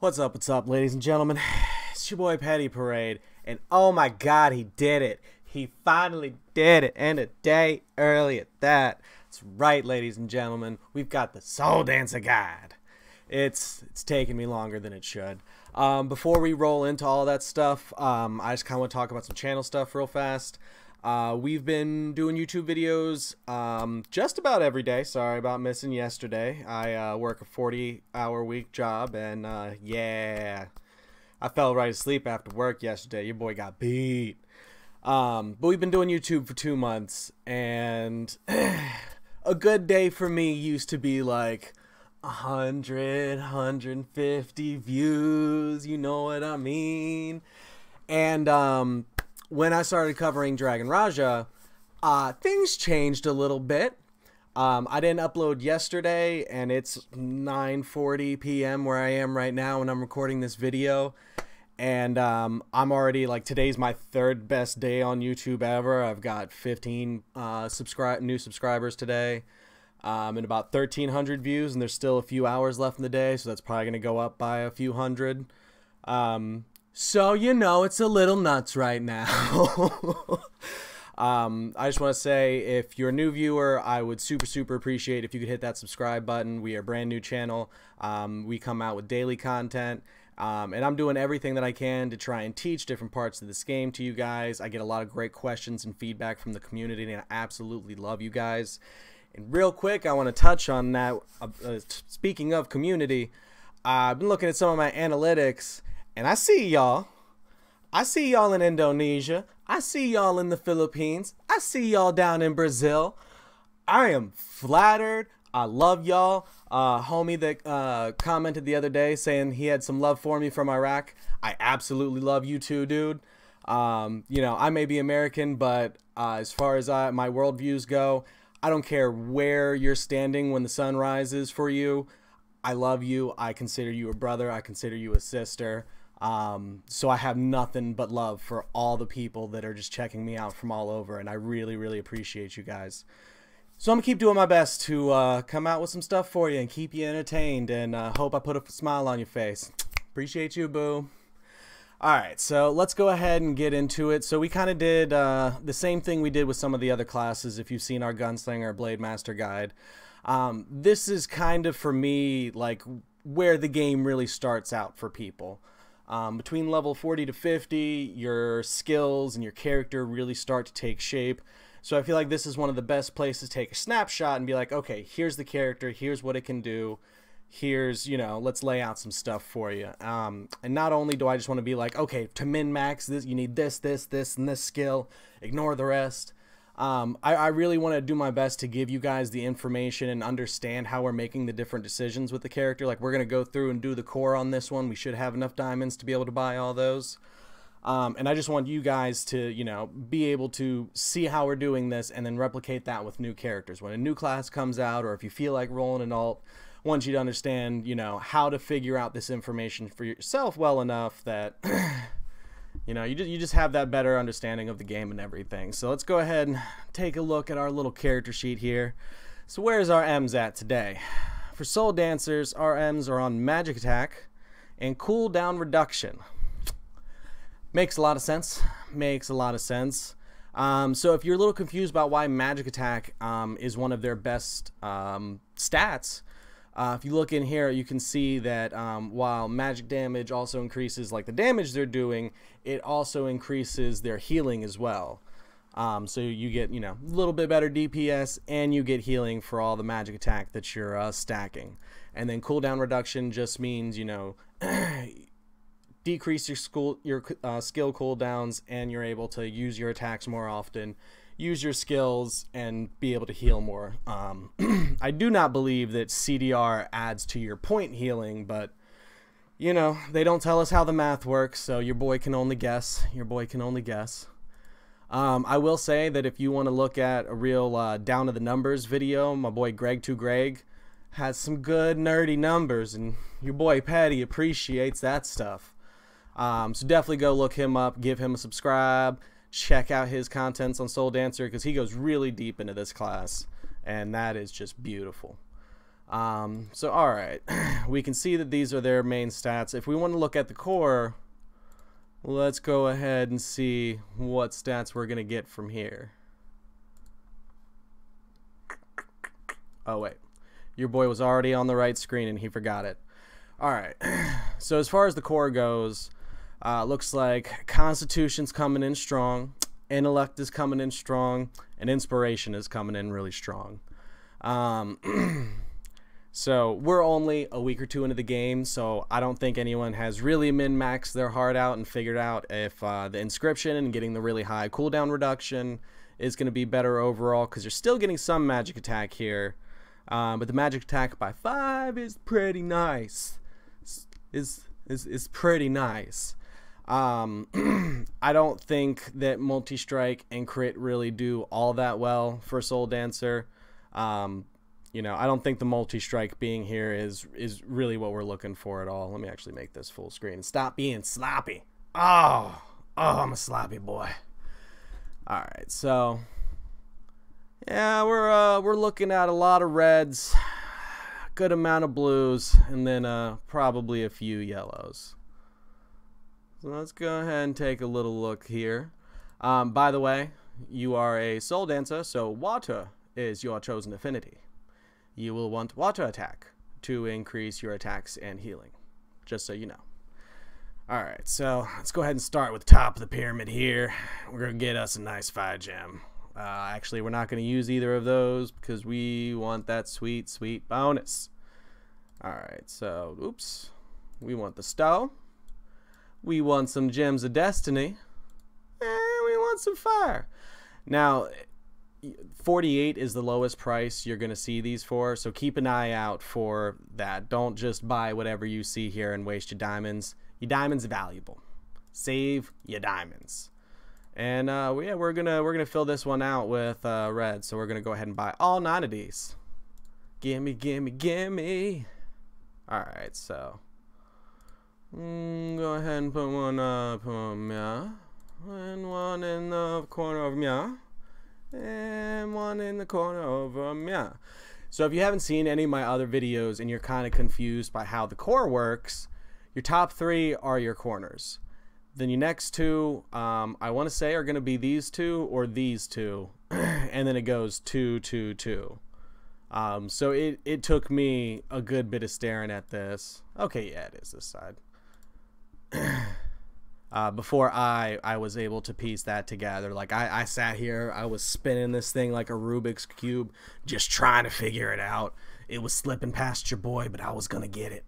What's up, ladies and gentlemen? It's your boy Petty Parade, and oh my god, he did it. He finally did it, and a day early at that. That's right, ladies and gentlemen, we've got the Soul Dancer Guide. It's taking me longer than it should. Before we roll into all that stuff, I just kind of want to talk about some channel stuff real fast. We've been doing YouTube videos just about every day. Sorry about missing yesterday. I work a 40-hour week job, and yeah, I fell right asleep after work yesterday. Your boy got beat. But we've been doing YouTube for 2 months, and a good day for me used to be like 100, 150 views, you know what I mean? And when I started covering Dragon Raja, things changed a little bit. I didn't upload yesterday, and it's 9:40 p.m. where I am right now when I'm recording this video. And I'm already, like, today's my third best day on YouTube ever. I've got 15 new subscribers today. And about 1,300 views, and there's still a few hours left in the day, so that's probably going to go up by a few hundred. So, you know, it's a little nuts right now. I just want to say, if you're a new viewer, I would super appreciate if you could hit that subscribe button. We are a brand new channel. We come out with daily content. And I'm doing everything that I can to try and teach different parts of this game to you guys. I get a lot of great questions and feedback from the community, and I absolutely love you guys. And real quick, I want to touch on that. Speaking of community, I've been looking at some of my analytics, and I see y'all. I see y'all in Indonesia. I see y'all in the Philippines. I see y'all down in Brazil. I am flattered. I love y'all. Homie that commented the other day saying he had some love for me from Iraq. I absolutely love you too, dude. You know, I may be American, but as far as my worldviews go, I don't care where you're standing when the sun rises for you. I love you. I consider you a brother. I consider you a sister. So I have nothing but love for all the people that are just checking me out from all over, and I really appreciate you guys. So I'm going to keep doing my best to come out with some stuff for you and keep you entertained, and hope I put a smile on your face. Appreciate you, boo. Alright, so let's go ahead and get into it. So we kind of did the same thing we did with some of the other classes, if you've seen our Gunslinger Blade Master Guide. This is kind of, for me, like where the game really starts out for people. Between level 40 to 50, your skills and your character really start to take shape. So I feel like this is one of the best places to take a snapshot and be like, okay, here's the character, here's what it can do. Here's, you know, let's lay out some stuff for you. And not only do I just want to be like, okay, to min-max this, you need this, and this skill. Ignore the rest. I really want to do my best to give you guys the information and understand how we're making the different decisions with the character. Like, we're going to go through and do the core on this one. We should have enough diamonds to be able to buy all those. And I just want you guys to, you know, be able to see how we're doing this and then replicate that with new characters. When a new class comes out, or if you feel like rolling an alt, I want you to understand, you know, how to figure out this information for yourself well enough that, you know, you just have that better understanding of the game and everything. So let's go ahead and take a look at our little character sheet here. So where's our M's at today? For Soul Dancers, our M's are on Magic Attack and Cooldown Reduction. Makes a lot of sense. Makes a lot of sense. So if you're a little confused about why Magic Attack is one of their best stats, if you look in here, you can see that while magic damage also increases like the damage they're doing, it also increases their healing as well. So you get, you know, a little bit better DPS, and you get healing for all the magic attack that you're stacking. And then cooldown reduction just means, you know, decrease your skill cooldowns, and you're able to use your attacks more often, use your skills, and be able to heal more. I do not believe that CDR adds to your point healing, but, you know, they don't tell us how the math works, so your boy can only guess. Your boy can only guess. I will say that if you want to look at a real down to the numbers video, my boy Greg2Greg has some good nerdy numbers, and your boy Patty appreciates that stuff. So definitely go look him up, give him a subscribe, check out his contents on Soul Dancer, because he goes really deep into this class, and that is just beautiful. So all right, we can see that these are their main stats. If we want to look at the core, let's go ahead and see what stats we're gonna get from here. Oh wait, your boy was already on the right screen and he forgot it. All right, so as far as the core goes, looks like Constitution's coming in strong, Intellect is coming in strong, and Inspiration is coming in really strong. So we're only a week or two into the game, so I don't think anyone has really min-maxed their heart out and figured out if the inscription and getting the really high cooldown reduction is going to be better overall, because you're still getting some magic attack here. But the magic attack by 5 is pretty nice. Is pretty nice. I don't think that multi-strike and crit really do all that well for Soul Dancer. You know, I don't think the multi-strike being here is really what we're looking for at all. Let me actually make this full screen and stop being sloppy. Oh, I'm a sloppy boy. All right, so yeah, we're looking at a lot of reds, good amount of blues, and then probably a few yellows. So let's go ahead and take a little look here. By the way, you are a Soul Dancer, so water is your chosen affinity. You will want water attack to increase your attacks and healing, just so you know. Alright, so let's go ahead and start with the top of the pyramid here. We're going to get us a nice 5 gem. Actually, we're not going to use either of those because we want that sweet, sweet bonus. Alright, so, oops. We want the Stow. We want some Gems of Destiny. And we want some fire. Now, 48 is the lowest price you're going to see these for, so keep an eye out for that. Don't just buy whatever you see here and waste your diamonds. Your diamonds are valuable. Save your diamonds. And yeah, we're gonna fill this one out with red, so we're gonna go ahead and buy all 9 of these. Gimme, gimme, gimme. Alright, so go ahead and put one up yeah, and one in the corner of yeah, and one in the corner over yeah. So if you haven't seen any of my other videos and you're kind of confused by how the core works, your top 3 are your corners. Then your next 2, I want to say, are going to be these 2 or these 2, and then it goes 2, 2, 2. So it took me a good bit of staring at this. Okay, yeah, it is this side. Before I was able to piece that together. Like I sat here, I was spinning this thing like a Rubik's Cube, just trying to figure it out. It was slipping past your boy, but I was gonna get it.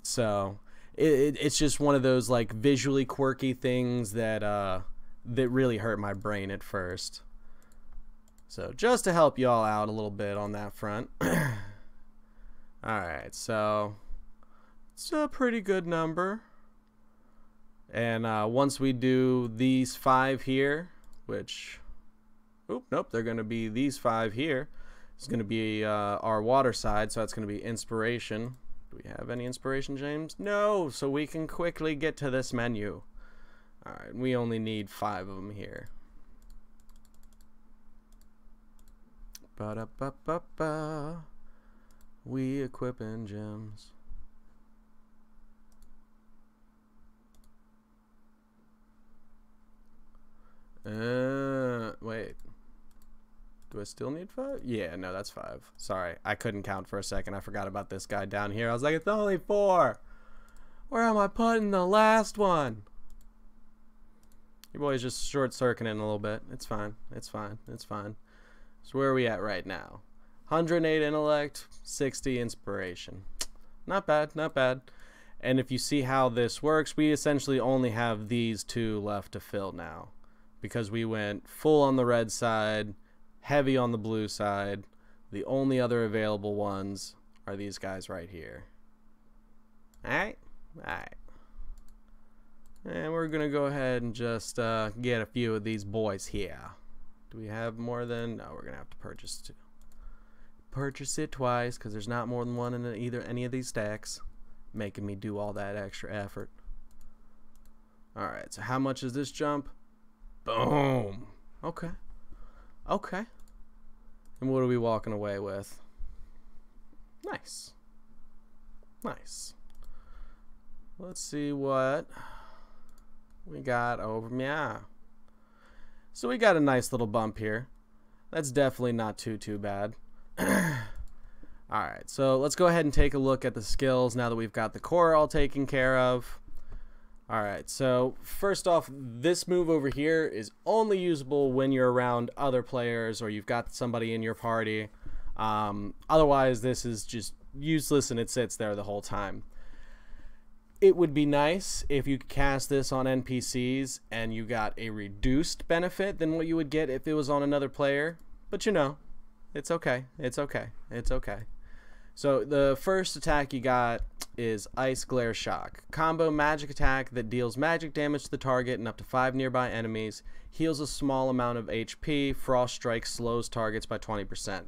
So it's just one of those like visually quirky things that that really hurt my brain at first. So just to help y'all out a little bit on that front. Alright, so it's a pretty good number. And once we do these 5 here, which, oop, nope, they're going to be these 5 here. It's going to be our water side, so that's going to be inspiration. Do we have any inspiration, James? No, so we can quickly get to this menu. Alright, we only need 5 of them here. Ba-da-ba-ba-ba. We equipping gems. Wait. Do I still need 5? Yeah, no, that's 5. Sorry, I couldn't count for a second. I forgot about this guy down here. I was like, it's only 4. Where am I putting the last one? Your boy's just short-circuiting a little bit. It's fine. It's fine. It's fine. So where are we at right now? 108 intellect, 60 inspiration. Not bad, not bad. And if you see how this works, we essentially only have these 2 left to fill now, because we went full on the red side, heavy on the blue side. The only other available ones are these guys right here. Alright? Alright. And we're going to go ahead and just get a few of these boys here. Do we have more than... No, we're going to have to purchase 2. Purchase it twice, because there's not more than one in any of these stacks. Making me do all that extra effort. Alright, so how much is this jump? Boom. Okay. Okay. And what are we walking away with? Nice. Nice. Let's see what we got over. Yeah. So we got a nice little bump here. That's definitely not too bad. Alright, so let's go ahead and take a look at the skills now that we've got the core all taken care of. Alright, so first off, this move over here is only usable when you're around other players or you've got somebody in your party. Otherwise, this is just useless and it sits there the whole time. It would be nice if you could cast this on NPCs and you got a reduced benefit than what you would get if it was on another player. But you know, it's okay. It's okay. It's okay. So the first attack you got is Ice Glare Shock. Combo magic attack that deals magic damage to the target and up to 5 nearby enemies. Heals a small amount of HP. Frost Strike slows targets by 20%.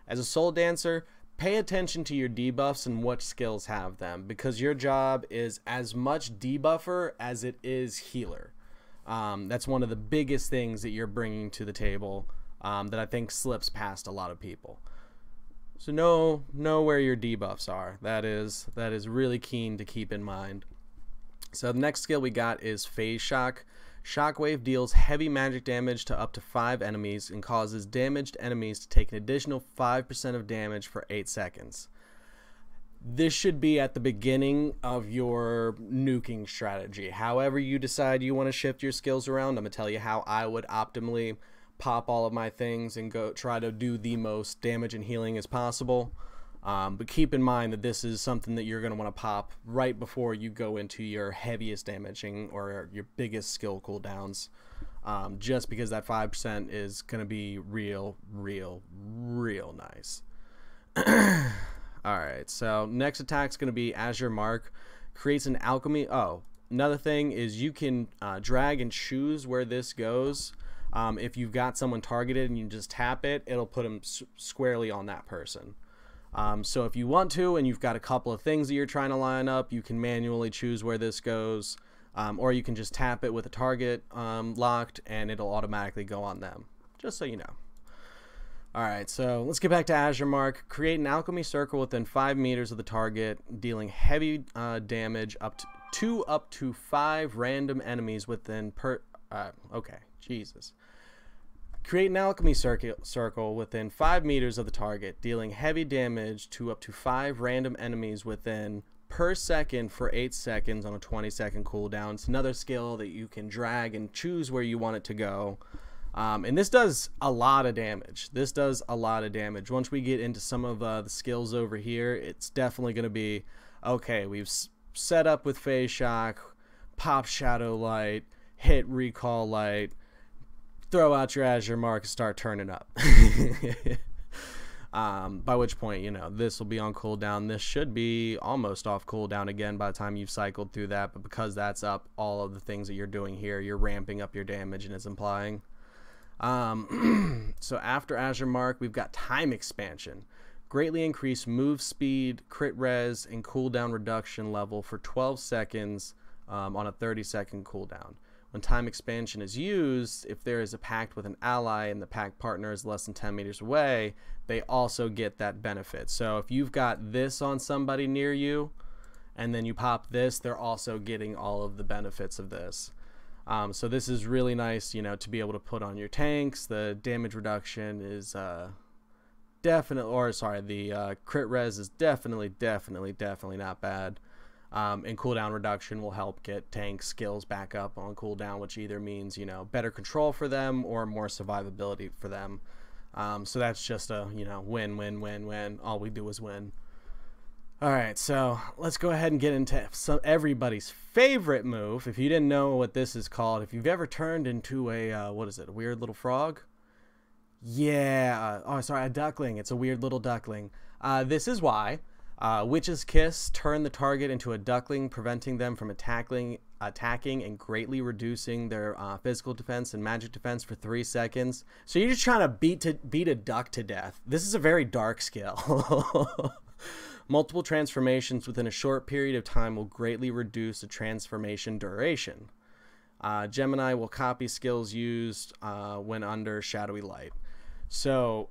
As a Soul Dancer, pay attention to your debuffs and what skills have them, because your job is as much debuffer as it is healer. That's one of the biggest things that you're bringing to the table that I think slips past a lot of people. So know where your debuffs are. That is really keen to keep in mind. So the next skill we got is Phase Shock. Shockwave deals heavy magic damage to up to 5 enemies and causes damaged enemies to take an additional 5% of damage for 8 seconds. This should be at the beginning of your nuking strategy. However you decide you want to shift your skills around, I'm going to tell you how I would optimally pop all of my things and go try to do the most damage and healing as possible. But keep in mind that this is something that you're going to want to pop right before you go into your heaviest damaging or your biggest skill cooldowns. Just because that 5% is going to be real nice. Alright, so next attack is going to be Azure Mark. Creates an alchemy. Oh, another thing is you can drag and choose where this goes. If you've got someone targeted and you just tap it, it'll put them squarely on that person. So if you want to and you've got a couple of things that you're trying to line up, you can manually choose where this goes, or you can just tap it with a target locked and it'll automatically go on them, just so you know. Alright, so let's get back to Azure Mark. Create an alchemy circle within 5 meters of the target, dealing heavy damage up to 5 random enemies within okay, Jesus. Create an alchemy circle within 5 meters of the target, dealing heavy damage to up to 5 random enemies within per second for 8 seconds on a 20-second cooldown. It's another skill that you can drag and choose where you want it to go. And this does a lot of damage. This does a lot of damage. Once we get into some of the skills over here, it's definitely going to be, okay, we've set up with Phase Shock, pop Shadow Light, hit Recall Light, throw out your Azure Mark and start turning up. By which point, you know, this will be on cooldown. This should be almost off cooldown again by the time you've cycled through that, but because that's up, all of the things that you're doing here, you're ramping up your damage and it's implying. So after Azure Mark, we've got Time Expansion. Greatly increase move speed, crit res, and cooldown reduction level for 12 seconds on a 30-second cooldown. When Time Expansion is used, if there is a pact with an ally and the pact partner is less than 10 meters away, they also get that benefit. So if you've got this on somebody near you and then you pop this, they're also getting all of the benefits of this. So this is really nice, you know, to be able to put on your tanks. The damage reduction is the crit res is definitely not bad. And cooldown reduction will help get tank skills back up on cooldown, which either means, you know, better control for them or more survivability for them. So that's just a, you know, win. All we do is win. Alright, so let's go ahead and get into everybody's favorite move. If you didn't know what this is called, if you've ever turned into a, what is it, a weird little frog? Yeah, a duckling. It's a weird little duckling. This is why. Witch's Kiss, turn the target into a duckling, preventing them from attacking and greatly reducing their physical defense and magic defense for 3 seconds. So you're just trying to beat a duck to death. This is a very dark skill. Multiple transformations within a short period of time will greatly reduce the transformation duration. Gemini will copy skills used when under shadowy light. So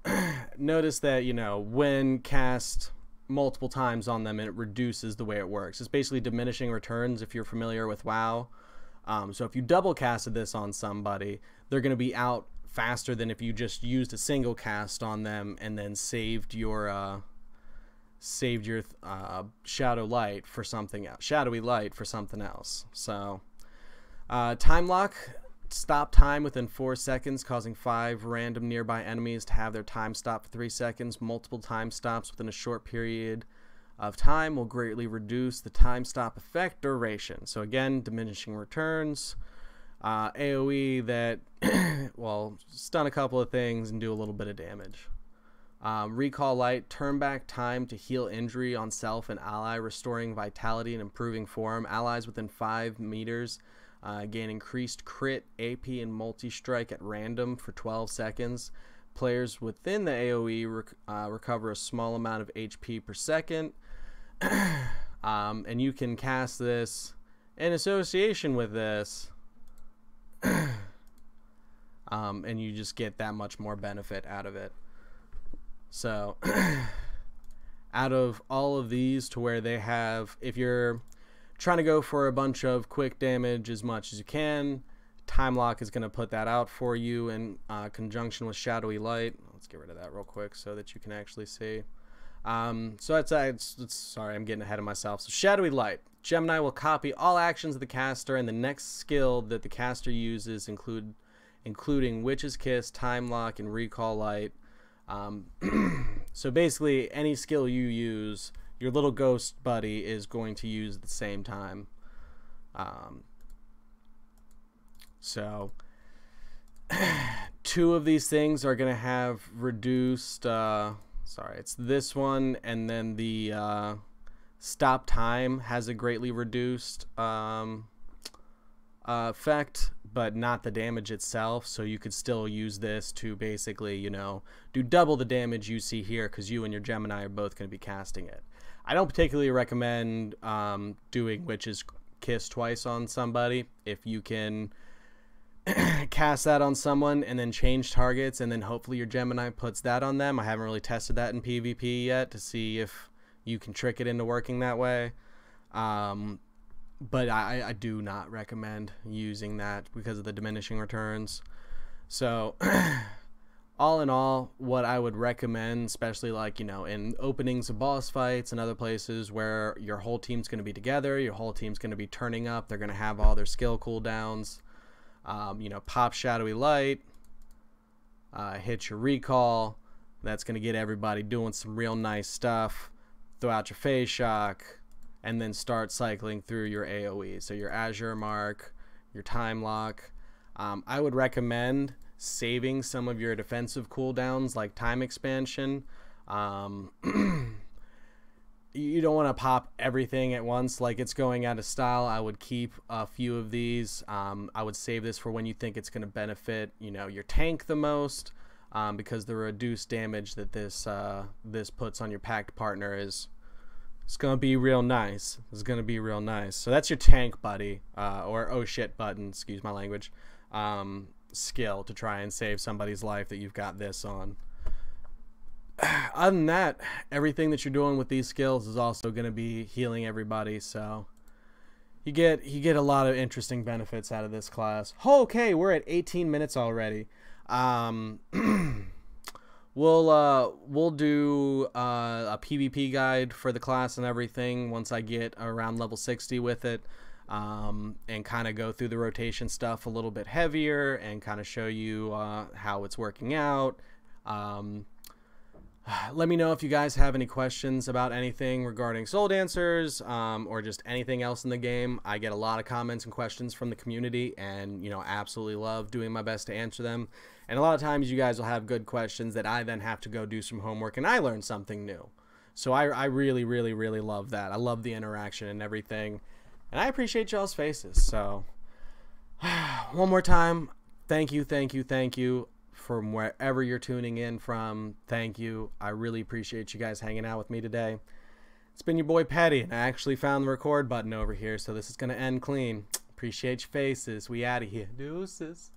notice that, you know, when cast multiple times on them, it reduces the way it works. It's basically diminishing returns if you're familiar with WoW. So if you double casted this on somebody, they're going to be out faster than if you just used a single cast on them and then saved your shadowy light for something else. So time lock. Stop time within 4 seconds, causing 5 random nearby enemies to have their time stop for 3 seconds. Multiple time stops within a short period of time will greatly reduce the time stop effect duration. So again, diminishing returns. AoE that will stun a couple of things and do a little bit of damage. Recall light, turn back time to heal injury on self and ally, restoring vitality and improving form. Allies within 5 meters gain increased crit, AP, and multi-strike at random for 12 seconds. Players within the AoE recover a small amount of HP per second. And you can cast this in association with this. And you just get that much more benefit out of it. So out of all of these, to where they have, if you're trying to go for a bunch of quick damage as much as you can, time lock is going to put that out for you in conjunction with shadowy light. Let's get rid of that real quick so that you can actually see. So sorry, I'm getting ahead of myself. So shadowy light, Gemini will copy all actions of the caster and the next skill that the caster uses, including Witch's Kiss, time lock, and recall light. So basically any skill you use, your little ghost buddy is going to use at the same time. So 2 of these things are going to have reduced, sorry, it's this one, and then the stop time has a greatly reduced effect, but not the damage itself. So you could still use this to basically, you know, do double the damage you see here, because you and your Gemini are both going to be casting it. I don't particularly recommend doing Witch's Kiss twice on somebody. If you can cast that on someone and then change targets, and then hopefully your Gemini puts that on them. I haven't really tested that in PvP yet to see if you can trick it into working that way. But I do not recommend using that because of the diminishing returns. So all in all, what I would recommend, especially like, you know, in openings of boss fights and other places where your whole team's going to be together, your whole team's going to be turning up, they're going to have all their skill cooldowns, you know, pop shadowy light, hit your recall. That's going to get everybody doing some real nice stuff. Throw out your phase shock, and then start cycling through your AoE. So your Azure Mark, your time lock. I would recommend saving some of your defensive cooldowns like time expansion. You don't want to pop everything at once like it's going out of style. I would keep a few of these. I would save this for when you think it's going to benefit, you know, your tank the most, because the reduced damage that this puts on your packed partner is going to be real nice. It's going to be real nice. So that's your tank buddy, or oh shit button, excuse my language, skill to try and save somebody's life that you've got this on. Other than that, everything that you're doing with these skills is also going to be healing everybody, so you get a lot of interesting benefits out of this class. Okay, we're at 18 minutes already. We'll do a PvP guide for the class and everything once I get around level 60 with it, and kind of go through the rotation stuff a little bit heavier and kind of show you how it's working out. Let me know if you guys have any questions about anything regarding Soul Dancers, or just anything else in the game. I get a lot of comments and questions from the community, and, you know, absolutely love doing my best to answer them. And a lot of times you guys will have good questions that I then have to go do some homework and I learn something new. So I really, really, really love that. I love the interaction and everything. And I appreciate y'all's faces. So one more time, thank you, thank you, thank you. From wherever you're tuning in from, thank you. I really appreciate you guys hanging out with me today. It's been your boy Petty, and I actually found the record button over here, so this is going to end clean. Appreciate your faces. We out of here. Deuces.